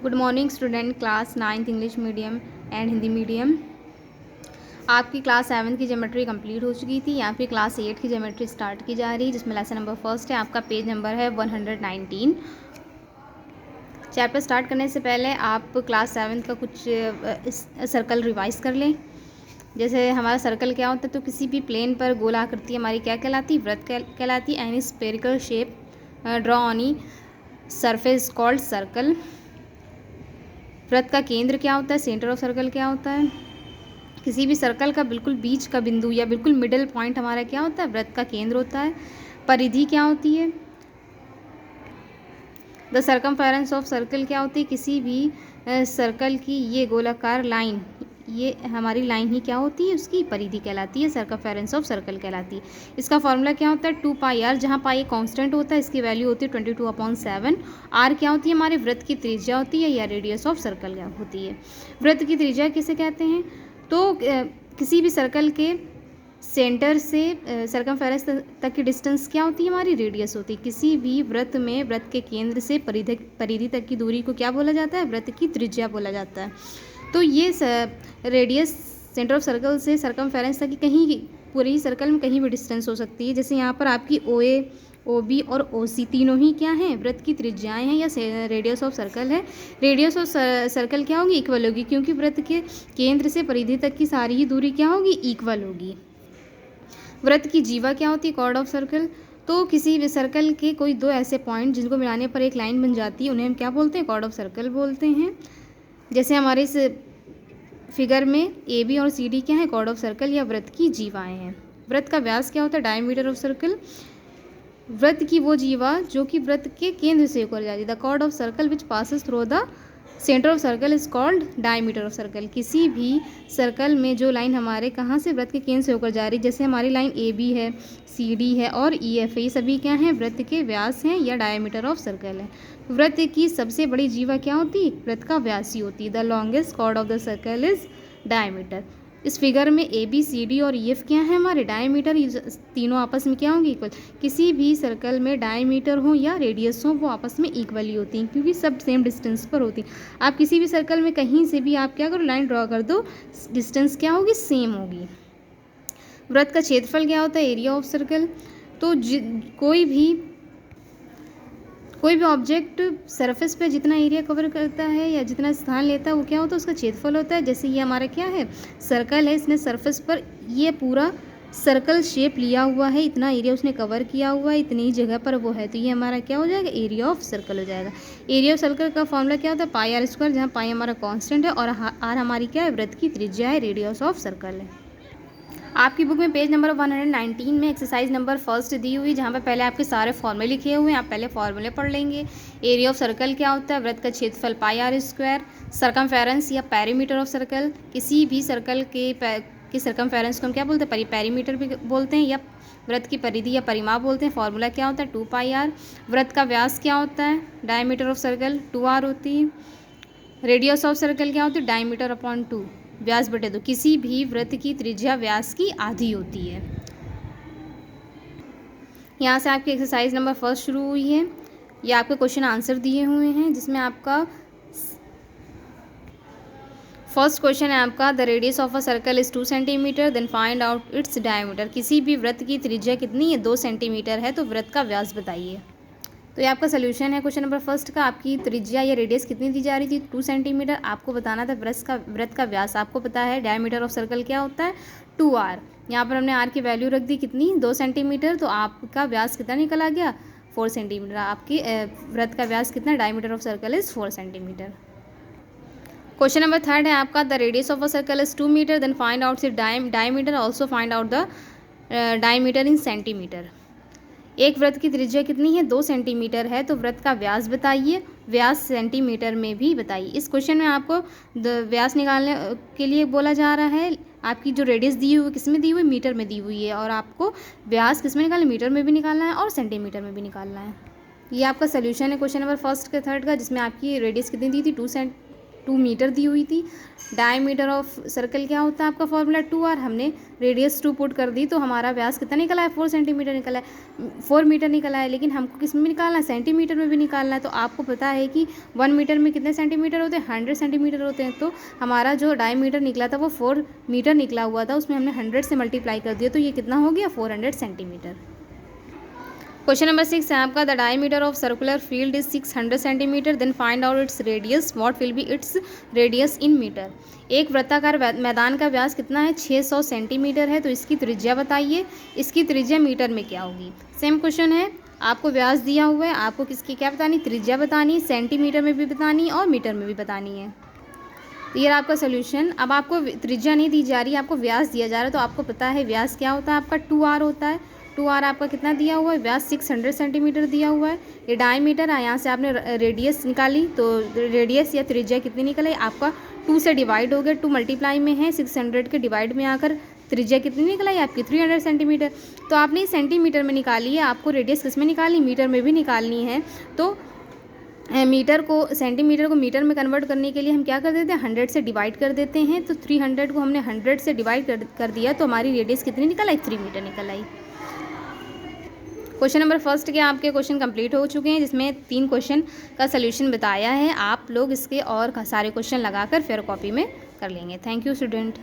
Good morning student, class 9th English medium and Hindi medium. आपकी class 7 की geometry complete हो चुकी थी। यहाँ पे क्लास 8 की ज्योमेट्री स्टार्ट की जा रही है, जिसमें लेसन नंबर फर्स्ट है। आपका पेज नंबर है 119। चैप्टर स्टार्ट करने से पहले आप क्लास 7 का कुछ सर्कल रिवाइज कर लें। जैसे हमारा सर्कल क्या होता है, तो किसी भी प्लेन पर गोल आकृति हमारी क्या कहलाती है, वृत्त कहलाती है। Any spherical shape draw on E surface called circle. वृत्त का केंद्र क्या होता है, सेंटर ऑफ सर्कल क्या होता है। किसी भी सर्कल का बिल्कुल बीच का बिंदु या बिल्कुल मिडिल पॉइंट हमारा क्या होता है, वृत्त का केंद्र होता है। परिधि क्या होती है, द सर्कमफेरेंस ऑफ सर्कल क्या होती है, किसी भी सर्कल की ये गोलाकार लाइन, ये हमारी लाइन ही क्या होती है, उसकी परिधि कहलाती है, सर्कमफेरेंस ऑफ सर्कल कहलाती है। इसका फॉर्मूला क्या होता है, 2πr, जहाँ पाई कांस्टेंट होता है, इसकी वैल्यू होती है 22/7। आर क्या होती है, हमारे वृत्त की त्रिज्या होती है या रेडियस ऑफ सर्कल क्या होती है। वृत्त की त्रिज्या किसे कहते हैं, तो किसी भी सर्कल के सेंटर से सर्कमफेरेंस तक की डिस्टेंस क्या होती है, हमारी रेडियस होती है। किसी भी वृत्त में वृत्त के केंद्र से परिधि तक की दूरी को क्या बोला जाता है, वृत्त की त्रिज्या बोला जाता है। तो ये रेडियस सेंटर ऑफ सर्कल से सर्कमफेरेंस तक की कहीं पूरी सर्कल में कहीं भी डिस्टेंस हो सकती है। जैसे यहाँ पर आपकी OA, OB और OC तीनों ही क्या हैं, वृत्त की त्रिज्याएं हैं या रेडियस ऑफ सर्कल है। रेडियस ऑफ सर्कल क्या होगी, इक्वल होगी, क्योंकि वृत्त के केंद्र से परिधि तक की सारी ही दूरी क्या होगी, इक्वल होगी। वृत्त की जीवा क्या होती है, कॉर्ड ऑफ सर्कल। तो किसी भी सर्कल के कोई दो ऐसे पॉइंट जिनको मिलाने पर एक लाइन बन जाती है, उन्हें हम क्या बोलते हैं, कॉर्ड ऑफ सर्कल बोलते हैं। जैसे हमारे इस फिगर में AB और CD क्या है, कॉर्ड ऑफ सर्कल या वृत्त की जीवाएं हैं। वृत्त का व्यास क्या होता है, डायमीटर ऑफ सर्कल। वृत्त की वो जीवा जो कि वृत्त के केंद्र से होकर जाती है, the chord of circle which passes through the centre of circle is called diameter of circle. किसी भी सर्कल में जो लाइन हमारे कहाँ से, वृत्त के केंद्र से होकर जा रही है, जैसे हमारी लाइन AB है, CD है और EF है, ये सभी क्या हैं, वृत्त के व्यास हैं या डायमीटर ऑफ सर्कल है। वृत्त की सबसे बड़ी जीवा क्या होती है, वृत्त का व्यास ही होती है। The longest chord of the circle is diameter. इस फिगर में AB, CD और EF क्या है, हमारे डायमीटर, तीनों आपस में क्या होंगे, इक्वल। किसी भी सर्कल में डायमीटर हो या रेडियस हो, वो आपस में इक्वल ही होती हैं, क्योंकि सब सेम डिस्टेंस पर होती हैं। आप किसी भी सर्कल में कहीं से भी आप क्या करो, लाइन ड्रॉ कर दो, डिस्टेंस क्या होगी, सेम होगी। वृत्त का क्षेत्रफल क्या होता है, एरिया ऑफ सर्कल। तो कोई भी ऑब्जेक्ट सरफेस पे जितना एरिया कवर करता है या जितना स्थान लेता है, वो क्या होता है, उसका क्षेत्रफल होता है। जैसे ये हमारा क्या है, सर्कल है, इसने सरफेस पर ये पूरा सर्कल शेप लिया हुआ है, इतना एरिया उसने कवर किया हुआ है, इतनी जगह पर वो है, तो ये हमारा क्या हो जाएगा, एरिया ऑफ सर्कल हो जाएगा। एरिया ऑफ सर्कल का फॉर्मूला क्या होता है, πr², जहाँ पाई हमारा कांस्टेंट है और r हमारी क्या है, वृत्त की त्रिज्या है, रेडियस ऑफ सर्कल है। आपकी बुक में पेज नंबर 119 में एक्सरसाइज नंबर फर्स्ट दी हुई, जहाँ पर पहले आपके सारे फॉर्मूले लिखे हुए हैं, आप पहले फॉर्मूले पढ़ लेंगे। एरिया ऑफ सर्कल क्या होता है, वृत्त का क्षेत्रफल πr²। सर्कमफेरेंस या पेरीमीटर ऑफ सर्कल, किसी भी सर्कल के सर्कमफेरेंस को हम क्या बोलते हैं, पेरीमीटर भी बोलते हैं, या वृत्त की परिधि या परिमाप बोलते हैं। फॉर्मूला क्या होता है, 2πr। वृत्त का व्यास क्या होता है, डायमीटर ऑफ सर्कल 2r होती है। रेडियस ऑफ सर्कल क्या होती है, डायमीटर अपॉन 2, व्यास बटे 2। किसी भी वृत्त की त्रिज्या व्यास की आधी होती है। यहाँ से आपकी एक्सरसाइज नंबर फर्स्ट शुरू हुई है। ये आपके क्वेश्चन आंसर दिए हुए हैं, जिसमें आपका फर्स्ट क्वेश्चन है आपका, the radius of a circle is 2 centimetre, then find out its diameter. किसी भी वृत्त की त्रिज्या कितनी है, 2 सेंटीमीटर है, तो वृत्त का व्यास बताइए। तो ये आपका सोल्यूशन है क्वेश्चन नंबर फर्स्ट का। आपकी त्रिज्या या रेडियस कितनी दी जा रही थी, 2 सेंटीमीटर। आपको बताना था वृत्त का व्यास, आपको पता है डायमीटर ऑफ सर्कल क्या होता है, 2r। यहाँ पर हमने r की वैल्यू रख दी कितनी, 2 सेंटीमीटर, तो आपका व्यास कितना निकल आ गया, 4 सेंटीमीटर। आपकी वृत्त का व्यास कितना, diameter of circle is 4 centimetre. Question number third है आपका, the radius of a circle is 2 metre, then find out its diameter, also find out the diameter in centimetre. एक वृत्त की त्रिज्या कितनी है, 2 सेंटीमीटर है, तो वृत्त का व्यास बताइए, व्यास सेंटीमीटर में भी बताइए। इस क्वेश्चन में आपको व्यास निकालने के लिए बोला जा रहा है। आपकी जो रेडियस दी हुई किस में दी हुई, मीटर में दी हुई है, और आपको व्यास किस में निकालना है, मीटर में भी निकालना है और सेंटीमीटर में भी निकालना है। ये आपका सोल्यूशन है क्वेश्चन नंबर फर्स्ट के थर्ड का, जिसमें आपकी रेडियस कितनी दी थी, 2 मीटर दी हुई थी। डायमीटर ऑफ सर्कल क्या होता है आपका फॉर्मूला 2r, हमने रेडियस 2 पुट कर दी तो हमारा व्यास कितना निकला है 4 सेंटीमीटर निकला है, 4 मीटर निकला है। लेकिन हमको किस में भी निकालना है, सेंटीमीटर में भी निकालना है। तो आपको पता है कि 1 मीटर में कितने सेंटीमीटर होते हैं, 100 सेंटीमीटर होते हैं। तो हमारा जो डायमीटर निकला था वो 4 मीटर निकला हुआ था, उसमें हमने 100 से मल्टीप्लाई कर दिया, तो ये कितना हो गया 400 सेंटीमीटर। क्वेश्चन नंबर 6 है आपका, the diameter of circular field is 600 centimetre, then find out its radius, what will be its radius in metre. एक वृत्ताकार मैदान का व्यास कितना है 600 सेंटीमीटर है, तो इसकी त्रिज्या बताइए, इसकी त्रिज्या मीटर में क्या होगी। सेम क्वेश्चन है, आपको व्यास दिया हुआ है, आपको किसकी क्या बतानी, त्रिज्या बतानी, सेंटीमीटर में भी बतानी और मीटर में भी बतानी है। तो ये आपका सोल्यूशन। अब आपको त्रिज्या नहीं दी जा रही है, आपको व्यास दिया जा रहा है, तो आपको पता है व्यास क्या होता है आपका 2r होता है। 2r आपका कितना दिया हुआ है, व्यास 600 सेंटीमीटर दिया हुआ है। ये डायमीटर है, यहाँ से आपने रेडियस निकाली तो रेडियस या त्रिज्या कितनी निकल आई आपका 2 से डिवाइड हो गया, 2 मल्टीप्लाई में है, 600 के डिवाइड में आकर त्रिज्या कितनी निकल आई आपकी 300 सेंटीमीटर। तो आपने सेंटीमीटर में निकाली है, आपको रेडियस किस में निकालनी, मीटर में भी निकालनी है। तो मीटर को सेंटीमीटर को मीटर में कन्वर्ट करने के लिए हम क्या कर देते हैं, 100 से डिवाइड कर देते हैं। तो 300 को हमने 100 से डिवाइड कर दिया, तो हमारी रेडियस कितनी निकल आई 3 मीटर निकल आई। क्वेश्चन नंबर फर्स्ट के आपके क्वेश्चन कंप्लीट हो चुके हैं, जिसमें 3 क्वेश्चन का सलूशन बताया है। आप लोग इसके और सारे क्वेश्चन लगाकर फेयर कॉपी में कर लेंगे। Thank you student.